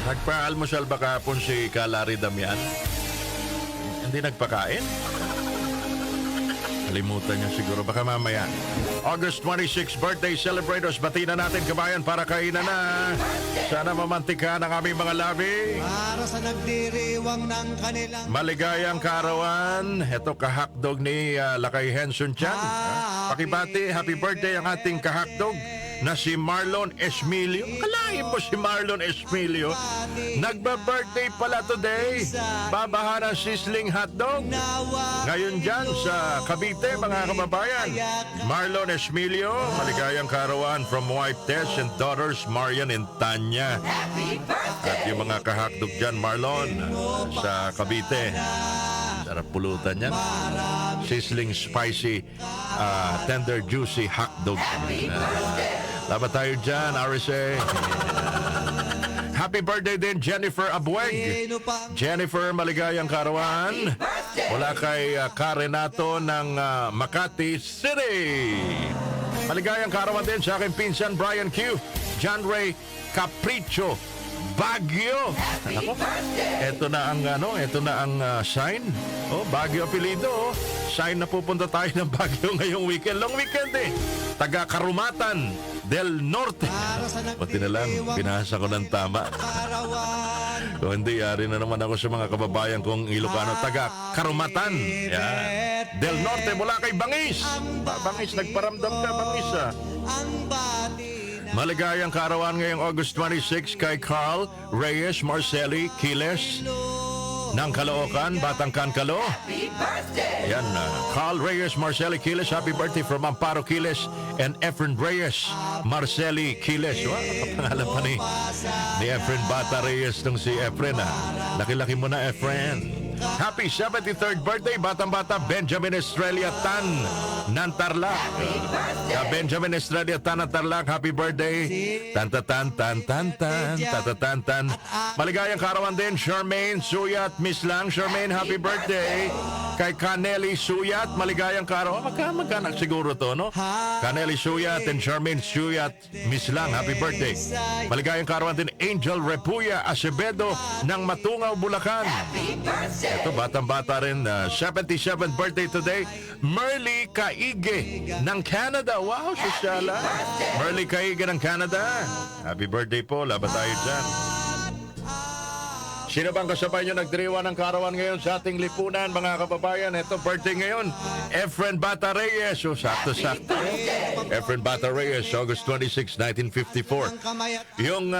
Nagpa-almusal ba kahapon si Kalari Damian? Hindi nagpakain? Kalimutan niya siguro. Baka mamaya. August 26 birthday celebrators. Bati na natin kabayan para kainan na. Sana mamantika ng aming mga labi. Para sa nagdiriwang ng kanilang Maligayang kaarawan. Ito kahakdog ni Lakay Henson Chan. Pakibati, happy birthday ang ating kahakdog na si Marlon Esmilio. Kalahin mo si Marlon Esmilio. Nagba-birthday pala today. Babahan ng sizzling hotdog. Ngayon dyan sa Cavite, mga kababayan. Marlon Esmilio, maligayang kaarawan from wife Tess and daughters Marian and Tanya. At yung mga kahakdog dyan, Marlon, sa Cavite. Sarap pulutan yan. Sizzling, spicy, tender, juicy hotdog. Laban tayo dyan, RSA. Happy birthday din, Jennifer Abueg. Jennifer, maligayang kaarawan. Mula kay Karenato ng Makati City. Maligayang kaarawan din sa aking pinsan, Brian Q. John Ray Capricho, Baguio. Ako, ito na ang sign. Oh, Baguio apelido. Oh. Sign na pupunta tayo ng Baguio ngayong weekend. Long weekend eh. Taga Karumatan del Norte. Pati na lang, binasa ko ng tama. Kung hindi, yari na naman ako sa mga kababayan kong Ilocano. Taga Karumatan. Yeah. Del Norte mula kay Bangis. Bangis, nagparamdam ka, Bangis ah. Maligayang kaarawan ngayong August 26 kay Carl Reyes Marceli Quiles ng Caloocan, Batangkan, Calo. Yan, Carl Reyes Marceli Quiles, happy birthday from Amparo Quiles and Efren Reyes Marceli Quiles. Wow, pangalan pa ni Efren Bata Reyes nung si Efren. Laki-laki mo na, Efren. Happy 73rd birthday, batang-bata, Benjamin Estrella Tan ng Tarlac. Benjamin Estrella Tan ng Tarlac, happy birthday. Tan-tan-tan-tan-tan-tan. Maligayang kaarawan din, Charmaine Suyat Miss Lang. Charmaine, happy birthday. Kay Caneli Suyat, maligayang kaarawan. Magkaanak siguro to, no? Caneli Suyat and Charmaine Suyat Miss Lang, happy birthday. Maligayang kaarawan din, Angel Repuya Acevedo ng Matungaw, Bulacan. Ito, batang-bata rin, 77th birthday today, Merly Caige ng Canada. Wow, sosyala. Merly Caige ng Canada. Happy birthday po, laban tayo dyan. Sino bang kasabay nyo nagdiriwa ng kaarawan ngayon sa ating lipunan, mga kababayan? Ito, birthday ngayon, Efren Bata Reyes. So, sakto-sakto. Efren Bata Reyes, August 26, 1954. Yung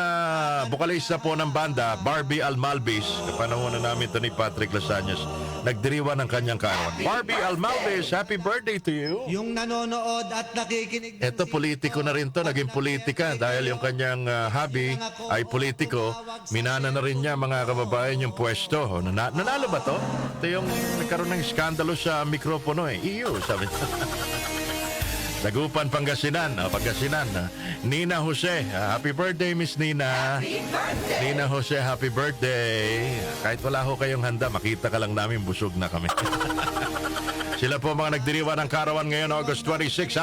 bukalista po ng banda, Barbie Almalvis, kapanahon na namin ito ni Patrick Lasanyas, nagdiriwa ng kanyang kaarawan. Barbie Almalvis, happy birthday to you. Yung nanonood at nakikinig. Ito, politiko na rin to, naging politika dahil yung kanyang hobby ay politiko. Minana na rin niya, mga kababayan, yung pwesto. Nanalo ba to? Ito yung nagkaroon ng skandalo sa mikropono eh. EU, sabi niya. Dagupan, Pangasinan. Pangasinan. Nina Jose. Happy birthday, Miss Nina. Nina Jose, happy birthday. Kahit wala ho kayong handa, makita ka lang namin busog na kami. Sila po mga nagdiriwa ng kaarawan ngayon, August 26.